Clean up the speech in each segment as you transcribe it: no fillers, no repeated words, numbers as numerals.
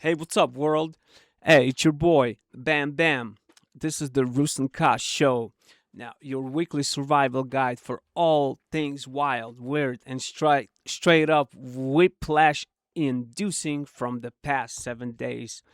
Hey, what's up, world? Hey, it's your boy, BamBam. This is the RusNkaZ Show. Now, your weekly survival guide for all things wild, weird, and straight up whiplash inducing from the past 7 days.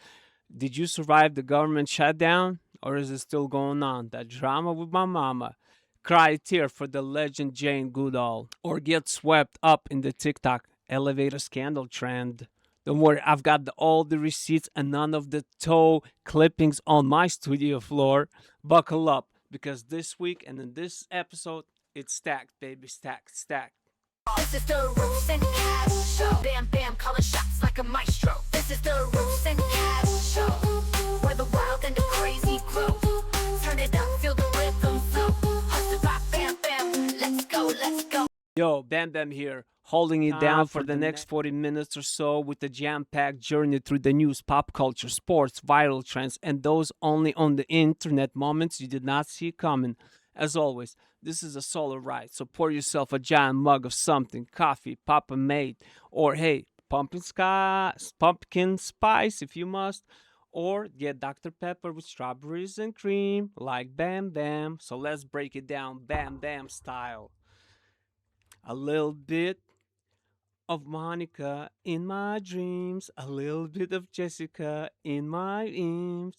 Did you survive the government shutdown? Or is it still going on? That drama with my mama? Cry a tear for the legend Jane Goodall? Or get swept up in the TikTok elevator scandal trend? Don't worry, I've got all the receipts and none of the toe clippings on my studio floor. Buckle up, because this week and in this episode, it's stacked, baby, stacked, stacked. This is the RusNkaZ Show. Bam Bam calling shots like a maestro. This is the RusNkaZ Show, where the wild and the crazy grow. Turn it up, feel the rhythm flow. Hustle rock, bam bam. Let's go, let's go. Yo, BamBam here, holding it down for the next 40 minutes or so with a jam-packed journey through the news, pop culture, sports, viral trends, and those only on the internet moments you did not see coming. As always, this is a solo ride, so pour yourself a giant mug of something, coffee, Papa made, or hey, pumpkin spice if you must, or get Dr. Pepper with strawberries and cream, like BamBam. So let's break it down BamBam style. A little bit of Monica in my dreams, a little bit of Jessica in my dreams,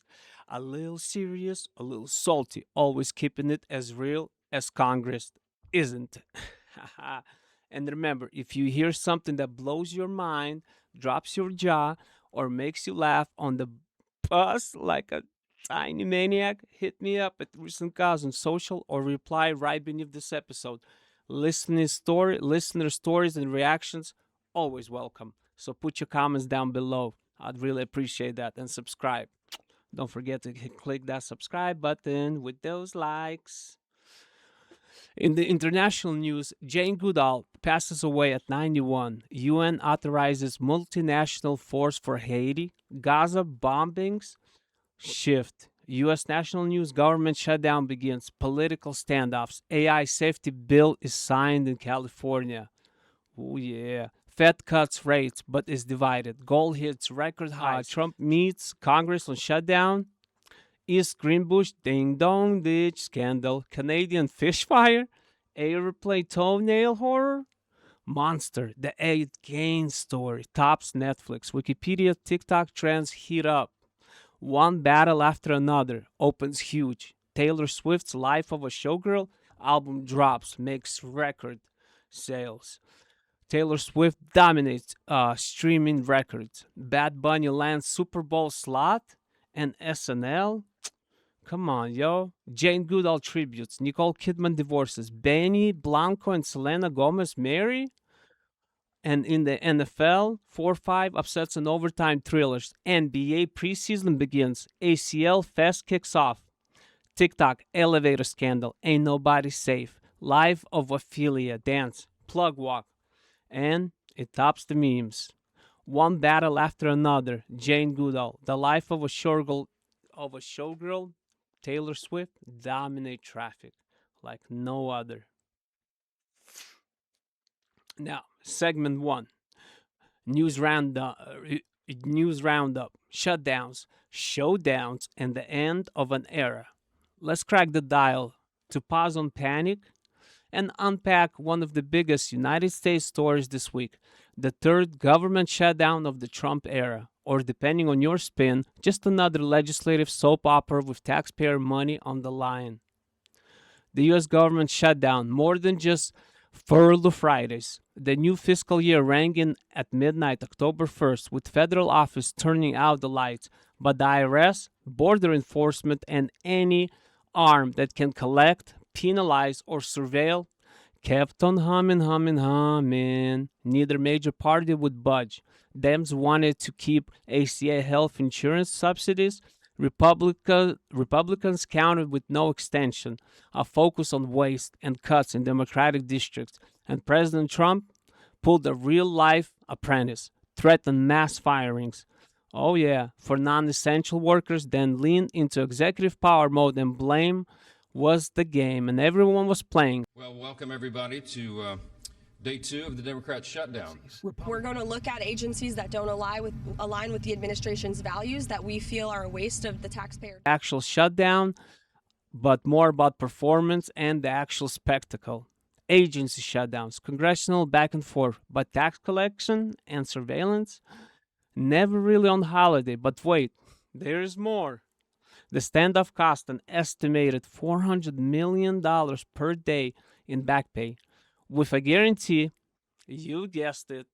a little serious, a little salty, always keeping it as real as Congress isn't. And remember, if you hear something that blows your mind, drops your jaw, or makes you laugh on the bus like a tiny maniac, hit me up at RusNkaZ on social or reply right beneath this episode. Listener stories and reactions always welcome. So put your comments down below. I'd really appreciate that, and subscribe. Don't forget to click that subscribe button with those likes. In the international news, Jane Goodall passes away at 91. UN authorizes multinational force for Haiti. Gaza bombings shift. U.S. national news, government shutdown begins. Political standoffs. AI safety bill is signed in California. Oh, yeah. Fed cuts rates but is divided. Gold hits record highs. Trump meets Congress on shutdown. East Greenbush ding dong ditch scandal. Canadian fish fire. Airplane toenail horror. Monster, the 8 Gain story, tops Netflix. Wikipedia TikTok trends heat up. One battle after another opens huge. Taylor Swift's Life of a Showgirl album drops, makes record sales. Taylor Swift dominates streaming records. Bad Bunny lands Super Bowl slot and SNL. Come on, yo. Jane Goodall tributes. Nicole Kidman divorces. Benny Blanco and Selena Gomez marry. And in the NFL, 4-5 upsets and overtime thrillers. NBA preseason begins. ACL fest kicks off. TikTok elevator scandal. Ain't nobody safe. Life of Ophelia dance. Plug walk. And it tops the memes. One battle after another. Jane Goodall. The life of a showgirl. Taylor Swift dominate traffic like no other. Now, segment 1. News roundup, shutdowns, showdowns, and the end of an era. Let's crack the dial to pause on panic and unpack one of the biggest United States stories this week, the third government shutdown of the Trump era, or depending on your spin, just another legislative soap opera with taxpayer money on the line. The U.S. government shutdown, more than just furlough Fridays. The new fiscal year rang in at midnight, October 1st, with federal office turning out the lights, but the IRS, border enforcement, and any arm that can collect, penalize, or surveil kept on humming. Neither major party would budge. Dems wanted to keep ACA health insurance subsidies. Republicans countered with no extension, a focus on waste and cuts in Democratic districts, and President Trump pulled a real-life apprentice, threatened mass firings. Oh yeah, for non-essential workers, then leaned into executive power mode, and blame was the game, and everyone was playing. Well, welcome everybody to Day 2 of the Democrat shutdown. We're going to look at agencies that don't align with the administration's values that we feel are a waste of the taxpayer. Actual shutdown, but more about performance and the actual spectacle. Agency shutdowns, congressional back and forth, but tax collection and surveillance, never really on holiday. But wait, there's more. The standoff cost an estimated $400 million per day in back pay, with a guarantee, you guessed it,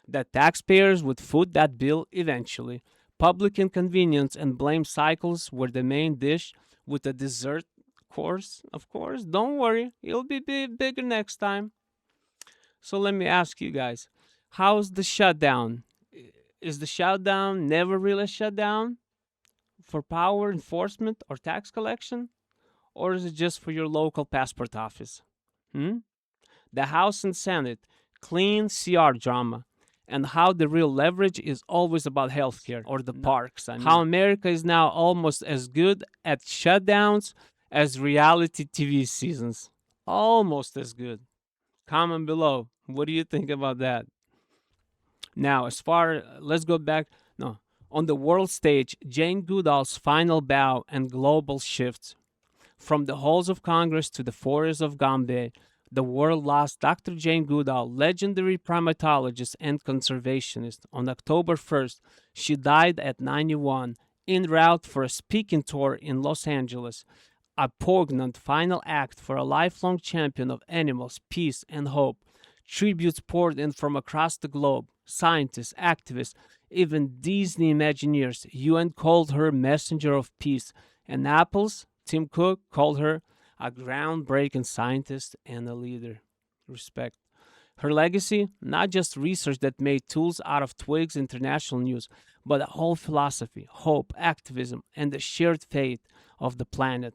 that taxpayers would foot that bill eventually. Public inconvenience and blame cycles were the main dish, with a dessert course, of course. Don't worry, it'll be bigger next time. So let me ask you guys, how's the shutdown? Is the shutdown never really shut down for power enforcement or tax collection? Or is it just for your local passport office? The House and Senate, clean CR drama, and how the real leverage is always about healthcare or the parks. How America is now almost as good at shutdowns as reality TV seasons. Almost as good. Comment below. What do you think about that? Now, let's go back. No, on the world stage, Jane Goodall's final bow and global shifts. From the halls of Congress to the forests of Gombe, the world lost Dr. Jane Goodall, legendary primatologist and conservationist. On October 1st, she died at 91, en route for a speaking tour in Los Angeles. A poignant final act for a lifelong champion of animals, peace, and hope. Tributes poured in from across the globe. Scientists, activists, even Disney Imagineers. UN called her messenger of peace. And Apple's Tim Cook called her a groundbreaking scientist and a leader. Respect. Her legacy, not just research that made tools out of twigs, international news, but a whole philosophy, hope, activism, and the shared fate of the planet.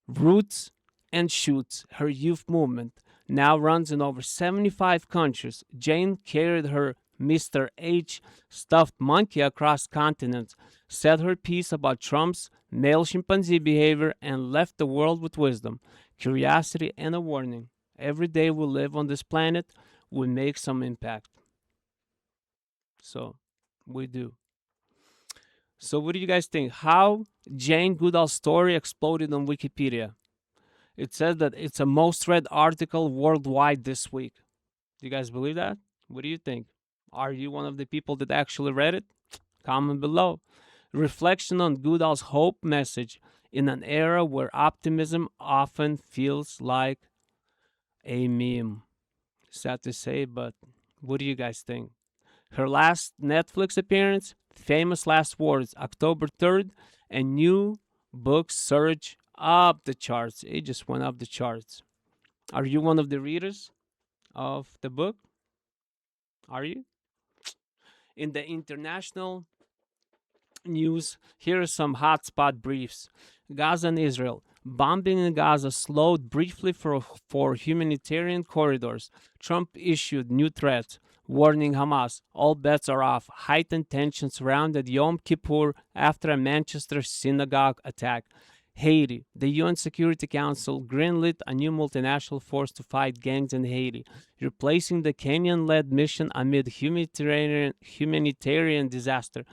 Roots and Shoots, her youth movement, now runs in over 75 countries. Jane carried her Mr. H stuffed monkey across continents, said her piece about Trump's male chimpanzee behavior, and left the world with wisdom, curiosity, and a warning. Every day we live on this planet, we make some impact. So, we do. So what do you guys think? How Jane Goodall's story exploded on Wikipedia. It says that it's a most read article worldwide this week. Do you guys believe that? What do you think? Are you one of the people that actually read it? Comment below. Reflection on Goodall's hope message in an era where optimism often feels like a meme. Sad to say, but what do you guys think? Her last Netflix appearance, famous last words, October 3rd, and new book surge up the charts. It just went up the charts. Are you one of the readers of the book? Are you? In the international news, here are some hotspot briefs. Gaza and Israel. Bombing in Gaza slowed briefly for humanitarian corridors. Trump issued new threats, warning Hamas all bets are off. Heightened tensions surrounded Yom Kippur after a Manchester synagogue attack. Haiti. The UN Security Council greenlit a new multinational force to fight gangs in Haiti, replacing the Kenyan-led mission amid humanitarian disaster.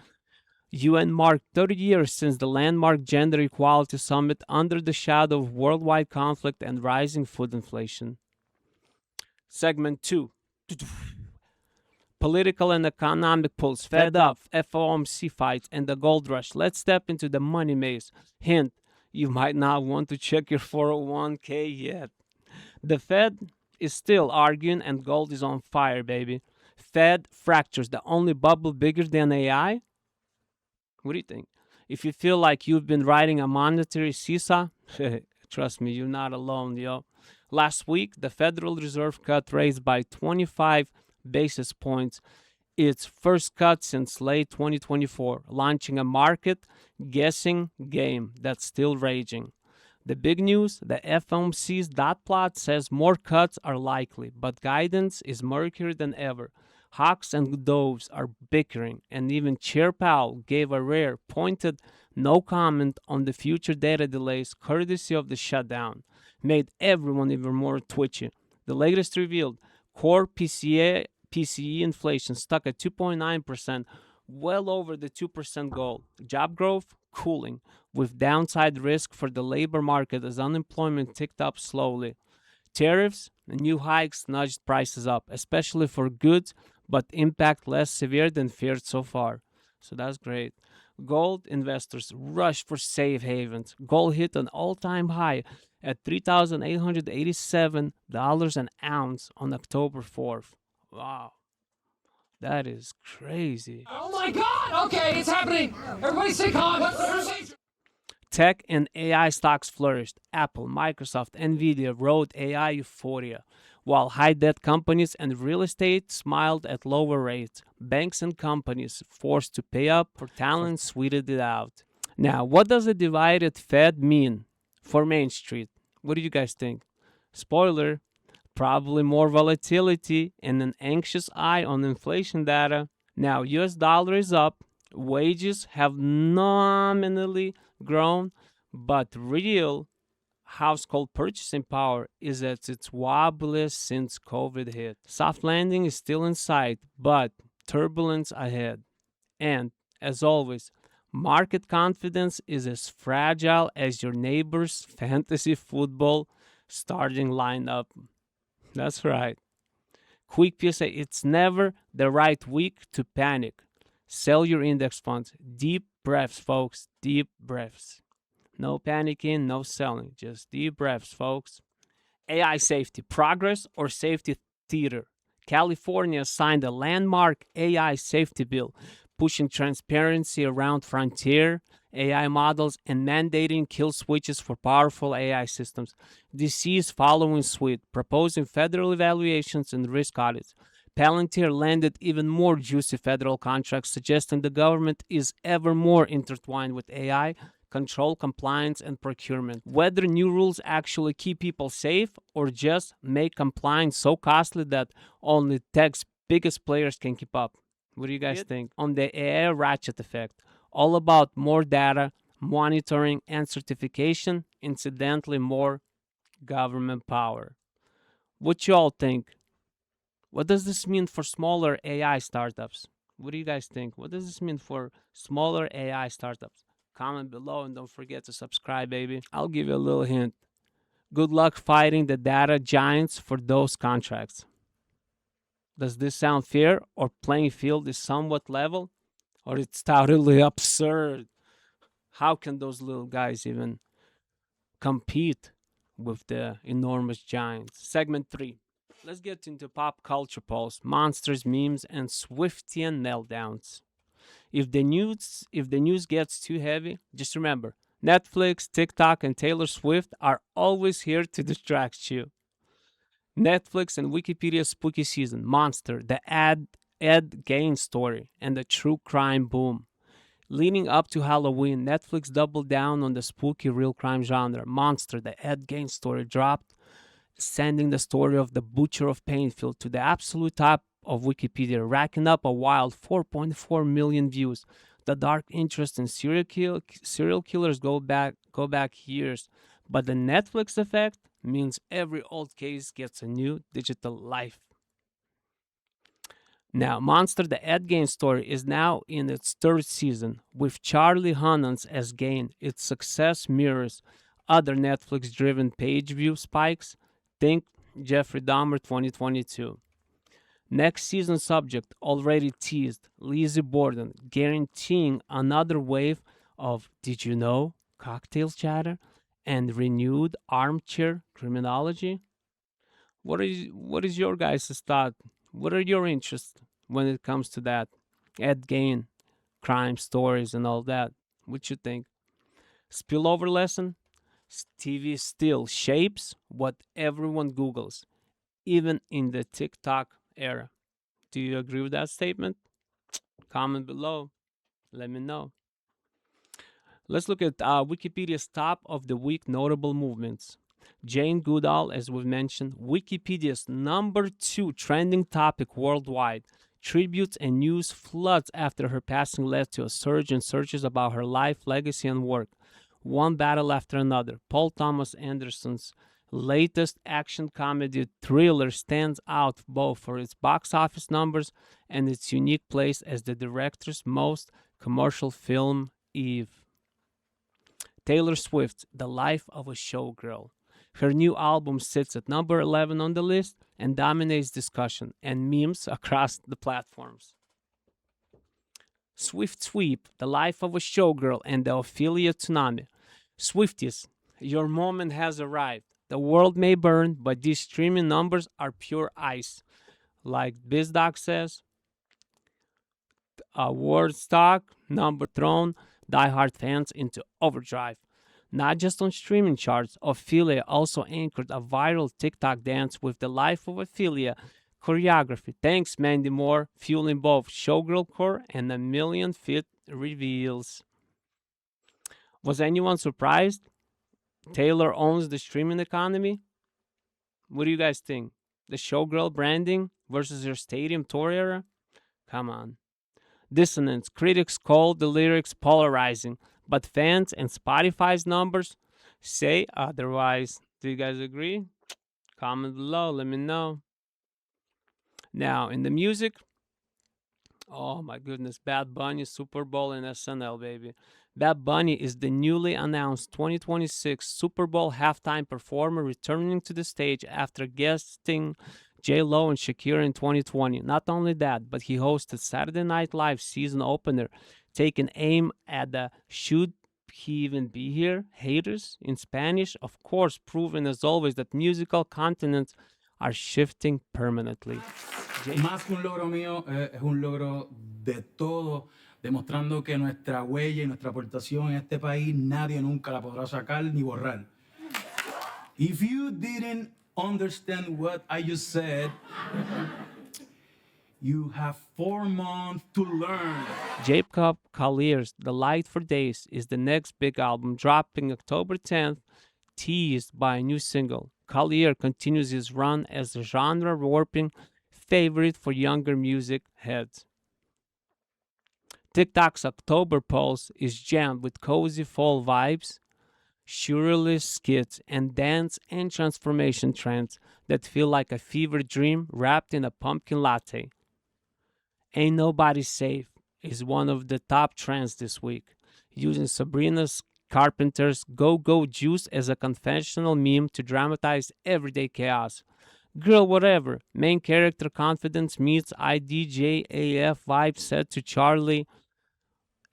UN marked 30 years since the landmark Gender Equality Summit under the shadow of worldwide conflict and rising food inflation. Segment 2. Political and economic pulse. Fed up, FOMC fights, and the gold rush. Let's step into the money maze. Hint, you might not want to check your 401k yet. The Fed is still arguing and gold is on fire, baby. Fed fractures, the only bubble bigger than AI? What do you think? If you feel like you've been riding a monetary seesaw, trust me, you're not alone, yo. Last week, the Federal Reserve cut rates by 25 basis points, its first cut since late 2024, launching a market guessing game that's still raging. The big news, the FOMC's dot plot says more cuts are likely, but guidance is murkier than ever. Hawks and doves are bickering, and even Chair Powell gave a rare, pointed no comment on the future data delays courtesy of the shutdown. Made everyone even more twitchy. The latest revealed Core PCE inflation stuck at 2.9%, well over the 2% goal. Job growth cooling, with downside risk for the labor market as unemployment ticked up slowly. Tariffs and new hikes nudged prices up, especially for goods, but impact less severe than feared so far. So that's great. Gold investors rush for safe havens. Gold hit an all-time high at $3,887 an ounce on October 4th. Wow, that is crazy. Oh my god! Okay, it's happening! Everybody stay calm! Tech and AI stocks flourished. Apple, Microsoft, Nvidia rode AI euphoria, while high-debt companies and real estate smiled at lower rates. Banks and companies forced to pay up for talent sweetened it out. Now, what does a divided Fed mean for Main Street? What do you guys think? Spoiler, probably more volatility and an anxious eye on inflation data. Now, US dollar is up, wages have nominally grown, but real household purchasing power is at its wobbliest since COVID hit. Soft landing is still in sight, but turbulence ahead. And, as always, market confidence is as fragile as your neighbor's fantasy football starting lineup. That's right. Quick PSA, it's never the right week to panic. Sell your index funds. Deep breaths, folks. Deep breaths. No panicking, no selling. Just deep breaths, folks. AI safety. Progress or safety theater? California signed a landmark AI safety bill, pushing transparency around frontier AI models and mandating kill switches for powerful AI systems. DC is following suit, proposing federal evaluations and risk audits. Palantir landed even more juicy federal contracts, suggesting the government is ever more intertwined with AI, control, compliance, and procurement. Whether new rules actually keep people safe or just make compliance so costly that only tech's biggest players can keep up. What do you guys think? On the AI ratchet effect, all about more data, monitoring, and certification, incidentally, more government power. What y'all think? What does this mean for smaller AI startups? What do you guys think? What does this mean for smaller AI startups? Comment below and don't forget to subscribe, baby. I'll give you a little hint. Good luck fighting the data giants for those contracts. Does this sound fair, or playing field is somewhat level, or it's totally absurd? How can those little guys even compete with the enormous giants? Segment 3. Let's get into pop culture polls, monsters, memes, and Swiftian meltdowns. If the news gets too heavy, just remember, Netflix, TikTok, and Taylor Swift are always here to distract you. Netflix and Wikipedia spooky season, Monster, the Ed Gein story, and the true crime boom. Leading up to Halloween, Netflix doubled down on the spooky real crime genre. Monster, the Ed Gein story, dropped, sending the story of the Butcher of Painfield to the absolute top of Wikipedia, racking up a wild 4.4 million views. The dark interest in serial killers go back years, but the Netflix effect means every old case gets a new digital life. Now, Monster, the Ed Gein story, is now in its 3rd season, with Charlie Hunnams as Gein. Its success mirrors other Netflix-driven page view spikes. Think Jeffrey Dahmer 2022. Next season subject already teased, Lizzie Borden, guaranteeing another wave of "Did you know?" cocktail chatter and renewed armchair criminology. What is your guys' thought? What are your interests when it comes to that? Ed Gein, crime stories and all that. What you think? Spillover lesson? TV still shapes what everyone Googles, even in the TikTok era. Do you agree with that statement? Comment below. Let me know. Let's look at Wikipedia's top of the week notable movements. Jane Goodall, as we've mentioned, Wikipedia's #2 trending topic worldwide. Tributes and news floods after her passing led to a surge in searches about her life, legacy, and work. One battle after another. Paul Thomas Anderson's latest action comedy thriller stands out both for its box office numbers and its unique place as the director's most commercial film, Eve. Taylor Swift, The Life of a Showgirl. Her new album sits at number 11 on the list and dominates discussion and memes across the platforms. Swift Sweep, The Life of a Showgirl, and the Ophelia Tsunami. Swifties, your moment has arrived. The world may burn, but these streaming numbers are pure ice. Like BizDoc says, award stock number thrown diehard fans into overdrive. Not just on streaming charts, Ophelia also anchored a viral TikTok dance with the Life of Ophelia choreography. Thanks, Mandy Moore, fueling both showgirl core and a million fit reveals. Was anyone surprised? Taylor owns the streaming economy? What do you guys think? The showgirl branding versus her stadium tour era? Come on. Dissonance. Critics call the lyrics polarizing, but fans and Spotify's numbers say otherwise. Do you guys agree? Comment below, let me know. Now, in the music, oh my goodness, Bad Bunny, Super Bowl, and SNL, baby. Bad Bunny is the newly announced 2026 Super Bowl halftime performer returning to the stage after guesting J-Lo and Shakira in 2020. Not only that, but he hosted Saturday Night Live season opener, taking aim at the "Should he even be here?" haters in Spanish, of course, proving as always that musical continents are shifting permanently. Más que un logro mío, es un logro de todos, demostrando que nuestra huella y nuestra aportación en este país nadie nunca la podrá sacar ni borrar. If you didn't understand what I just said, you have 4 months to learn. Jacob Collier's The Light for Days is the next big album, dropping October 10th, teased by a new single. Collier continues his run as a genre-warping favorite for younger music heads. TikTok's October Pulse is jammed with cozy fall vibes, surrealist skits, and dance and transformation trends that feel like a fever dream wrapped in a pumpkin latte. Ain't Nobody Safe is one of the top trends this week, using Sabrina Carpenter's Go Go Juice as a conventional meme to dramatize everyday chaos. Girl Whatever, main character confidence meets IDJAF vibe set to Charlie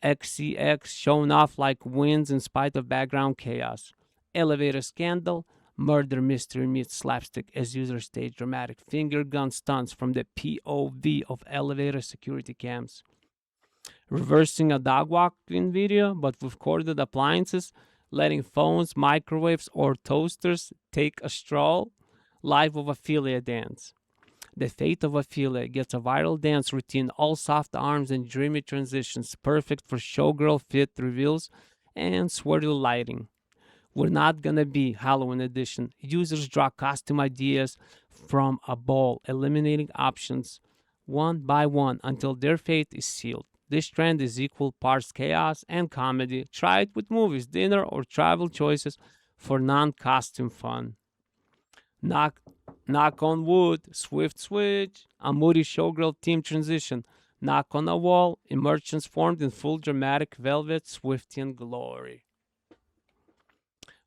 XCX showing off like wins in spite of background chaos. Elevator Scandal, murder mystery meets slapstick as users stage dramatic finger gun stunts from the POV of elevator security cams. Reversing a dog walking video, but with corded appliances, letting phones, microwaves, or toasters take a stroll. Life of Ophelia dance. The Fate of Ophelia gets a viral dance routine, all soft arms and dreamy transitions, perfect for showgirl fit reveals and swirly lighting. We're Not Gonna Be Halloween edition. Users draw costume ideas from a ball, eliminating options one by one until their fate is sealed. This trend is equal parts chaos and comedy. Try it with movies, dinner, or travel choices for non-costume fun. Knock on Wood, Swift Switch, a moody showgirl team transition. Knock on a Wall, emergence formed in full dramatic velvet Swiftian glory.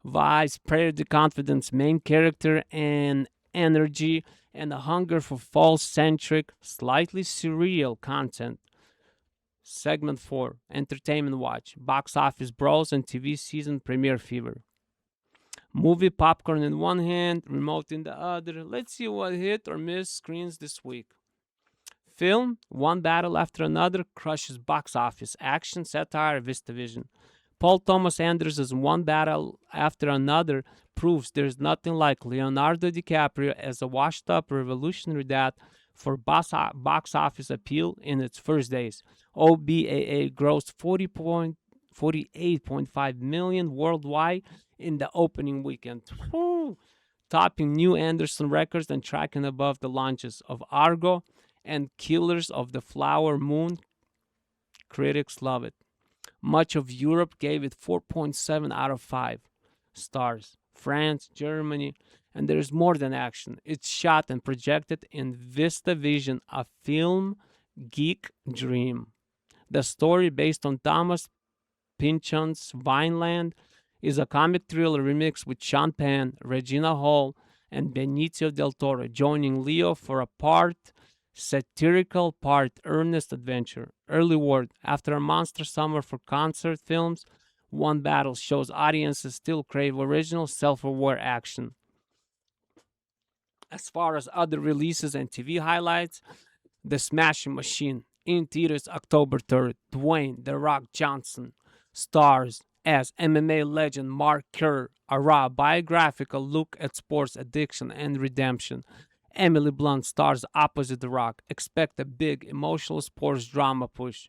Vibes, prayer to confidence, main character and energy, and a hunger for fall-centric, slightly surreal content. Segment 4, Entertainment Watch, Box Office Bros and TV Season Premiere Fever. Movie popcorn in one hand, remote in the other. Let's see what hit or missed screens this week. Film, one battle after another, crushes box office. Action, satire, VistaVision. Paul Thomas Anderson's One Battle After Another proves there's nothing like Leonardo DiCaprio as a washed-up revolutionary dad for box office appeal in its first days. OBAA grossed 48.5 million worldwide in the opening weekend. Woo! Topping new Anderson records and tracking above the launches of Argo and Killers of the Flower Moon. Critics love it. Much of Europe gave it 4.7 out of 5 stars. France, Germany, and there's more than action. It's shot and projected in VistaVision, a film geek dream. The story, based on Thomas Pynchon's Vineland, is a comic thriller remix with Sean Penn, Regina Hall, and Benicio del Toro, joining Leo for a part satirical, part earnest adventure. Early word: after a monster summer for concert films, One Battle shows audiences still crave original, self-aware action. As far as other releases and TV highlights, The Smashing Machine, in theaters October 3rd. Dwayne "The Rock" Johnson stars as MMA legend Mark Kerr, a raw biographical look at sports addiction and redemption. Emily Blunt stars opposite The Rock. Expect a big emotional sports drama push.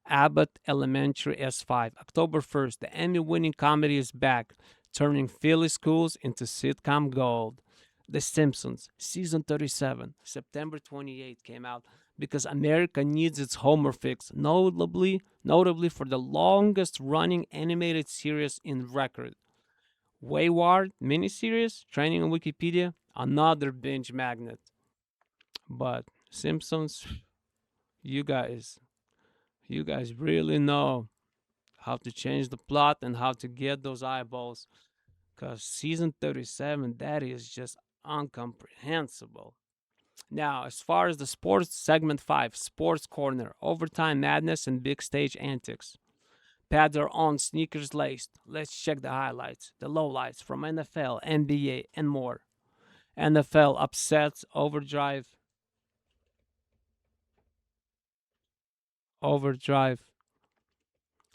Abbott Elementary S5, October 1st. The Emmy winning comedy is back, turning Philly schools into sitcom gold. The Simpsons, season 37, September 28th came out because America needs its Homer fix, notably for the longest running animated series in record. Wayward miniseries, training on Wikipedia, another binge magnet. But Simpsons, you guys, you guys really know how to change the plot and how to get those eyeballs. Because season 37, that is just incomprehensible. Now, as far as the sports, segment 5, Sports Corner, overtime madness and big stage antics. Pads are on, sneakers laced. Let's check the highlights, the lowlights from NFL, NBA, and more. NFL upsets Overdrive.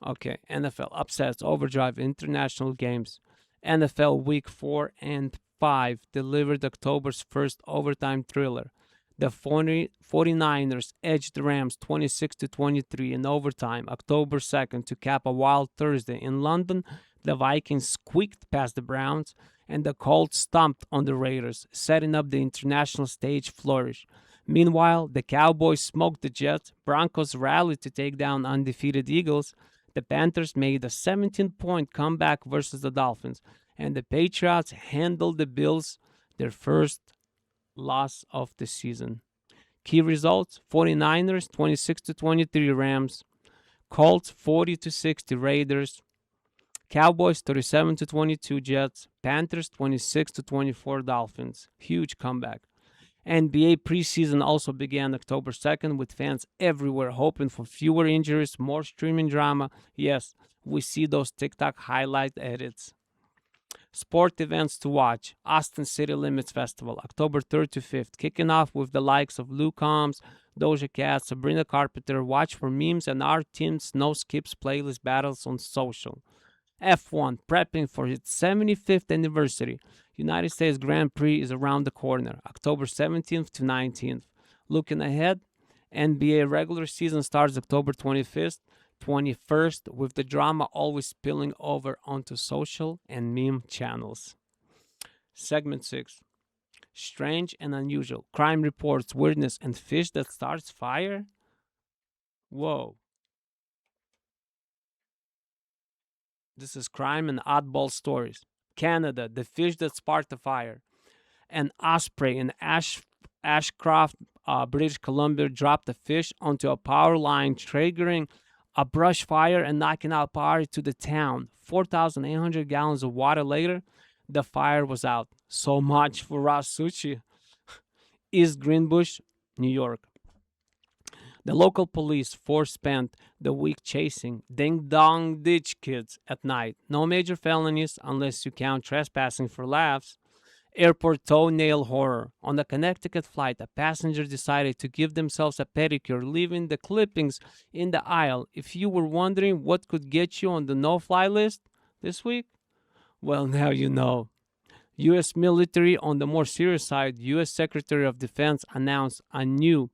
Okay, NFL upsets Overdrive international games. NFL Week 4 and 5 delivered October's first overtime thriller. The 49ers edged the Rams 26-23 in overtime October 2nd to cap a wild Thursday. In London, the Vikings squeaked past the Browns, and the Colts stomped on the Raiders, setting up the international stage flourish. Meanwhile, the Cowboys smoked the Jets, Broncos rallied to take down undefeated Eagles, the Panthers made a 17-point comeback versus the Dolphins, and the Patriots handled the Bills, their first loss of the season. Key results: 49ers 26-23 Rams, Colts 40-60 Raiders, Cowboys 37-22 Jets, Panthers 26-24 Dolphins. Huge comeback. NBA preseason also began October 2nd with fans everywhere hoping for fewer injuries, more streaming drama. Yes, we see those TikTok highlight edits. Sport events to watch: Austin City Limits Festival, October 3rd to 5th, kicking off with the likes of Luke Combs, Doja Cat, Sabrina Carpenter. Watch for memes and our team's No Skips playlist battles on social. F1 prepping for its 75th anniversary. United States Grand Prix is around the corner, October 17th to 19th. Looking ahead, NBA regular season starts October 21st, with the drama always spilling over onto social and meme channels. Segment 6. Strange and unusual. Crime reports, weirdness, and fish that starts fire? Whoa. This is crime and oddball stories. Canada, the fish that sparked the fire. An osprey in Ashcroft, British Columbia, dropped a fish onto a power line, triggering a brush fire and knocking out power to the town. 4,800 gallons of water later, the fire was out. So much for raw sushi. East Greenbush, New York. The local police force spent the week chasing ding-dong ditch kids at night. No major felonies unless you count trespassing for laughs. Airport toenail horror. On the Connecticut flight, a passenger decided to give themselves a pedicure, leaving the clippings in the aisle. If you were wondering what could get you on the no-fly list this week, well, now you know. U.S. military. On the more serious side, U.S. Secretary of Defense announced a new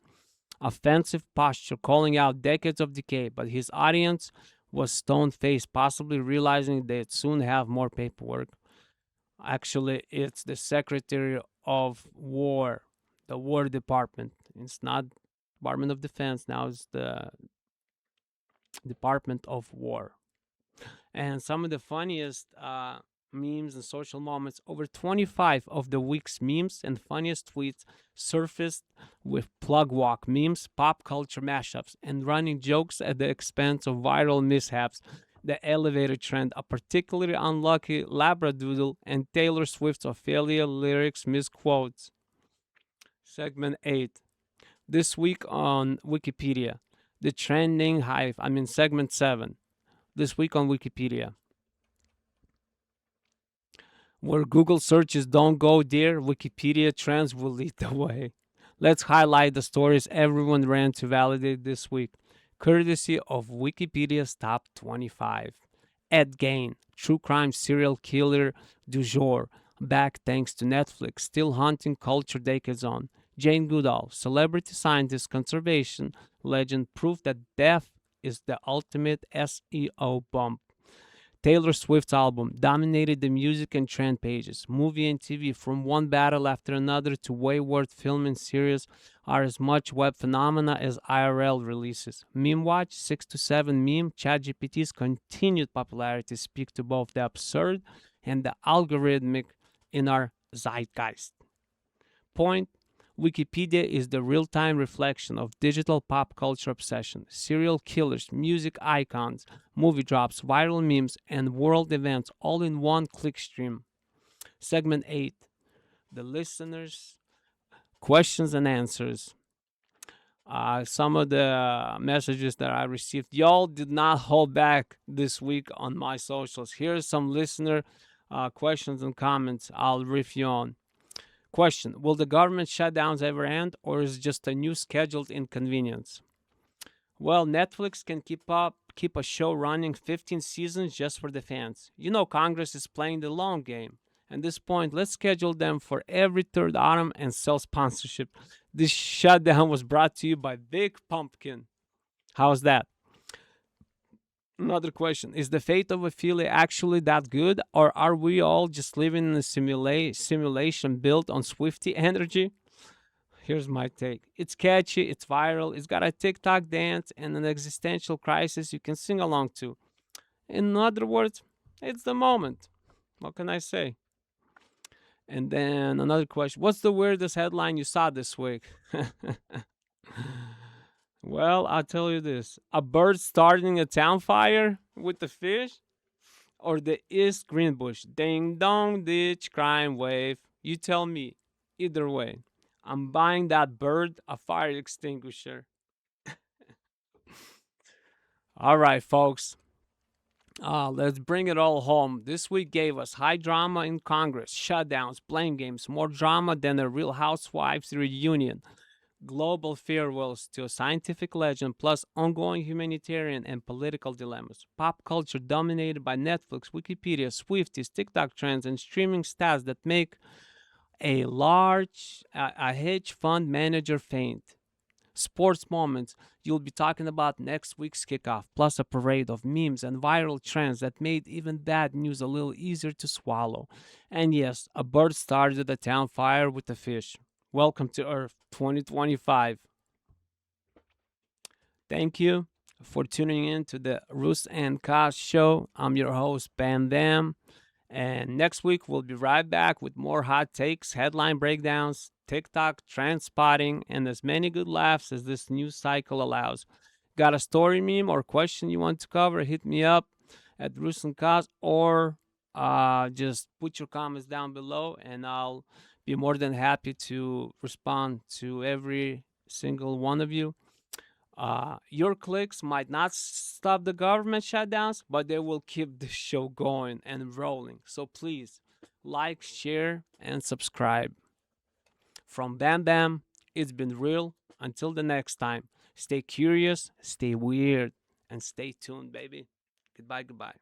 offensive posture, calling out decades of decay, but his audience was stone-faced, possibly realizing they'd soon have more paperwork. Actually, it's the Secretary of War, the War Department. It's not Department of Defense, now it's the Department of War. And some of the funniest memes and social moments, over 25 of the week's memes and funniest tweets surfaced with plug walk memes, pop culture mashups, and running jokes at the expense of viral mishaps. The elevator trend, a particularly unlucky Labradoodle, and Taylor Swift's Ophelia lyrics misquotes. Segment 8. This week on Wikipedia. The trending hive. Segment 7. This week on Wikipedia. Where Google searches don't go there, Wikipedia trends will lead the way. Let's highlight the stories everyone ran to validate this week, courtesy of Wikipedia's Top 25. Ed Gein, true crime serial killer du jour, back thanks to Netflix, still hunting culture decades on. Jane Goodall, celebrity scientist, conservation legend, proof that death is the ultimate SEO bump. Taylor Swift's album dominated the music and trend pages. Movie and TV, from one battle after another to wayward film and series, are as much web phenomena as IRL releases. Meme Watch, 6 to 7 meme, ChatGPT's continued popularity speak to both the absurd and the algorithmic in our zeitgeist. Point: Wikipedia is the real-time reflection of digital pop culture obsession. Serial killers, music icons, movie drops, viral memes, and world events all in one clickstream. Segment 8. The listeners' questions and answers. Some of the messages that I received. Y'all did not hold back this week on my socials. Here's some listener questions and comments I'll riff you on. Question: will the government shutdowns ever end, or is it just a new scheduled inconvenience? Well, Netflix can keep a show running 15 seasons just for the fans. You know, Congress is playing the long game. At this point, let's schedule them for every third autumn and sell sponsorship. This shutdown was brought to you by Big Pumpkin. How's that? Another question: is the fate of Ophelia actually that good, or are we all just living in a simulation built on Swiftie energy? Here's my take. It's catchy, it's viral, it's got a TikTok dance and an existential crisis you can sing along to. In other words, it's the moment. What can I say? And then another question: what's the weirdest headline you saw this week? Well, I'll tell you this. A bird starting a town fire with the fish? Or the East Greenbush? Ding dong ditch crime wave. You tell me. Either way, I'm buying that bird a fire extinguisher. All right, folks. Let's bring it all home. This week gave us high drama in Congress, shutdowns, blame games, more drama than a Real Housewives reunion, global farewells to a scientific legend, plus ongoing humanitarian and political dilemmas. Pop culture dominated by Netflix, Wikipedia, Swifties, TikTok trends, and streaming stats that make a hedge fund manager faint. Sports moments you'll be talking about next week's kickoff, plus a parade of memes and viral trends that made even bad news a little easier to swallow. And yes, a bird started a town fire with a fish. Welcome to Earth 2025. Thank you for tuning in to the RusNkaZ Show. I'm your host, BamBam. And next week, we'll be right back with more hot takes, headline breakdowns, TikTok trend spotting, and as many good laughs as this news cycle allows. Got a story, meme, or question you want to cover? Hit me up at RusNkaZ, or just put your comments down below, and I'll be more than happy to respond to every single one of you. Your clicks might not stop the government shutdowns, but they will keep the show going and rolling. So please like, share, and subscribe. From BamBam, it's been real. Until the next time, stay curious, stay weird, and stay tuned, baby. Goodbye, goodbye.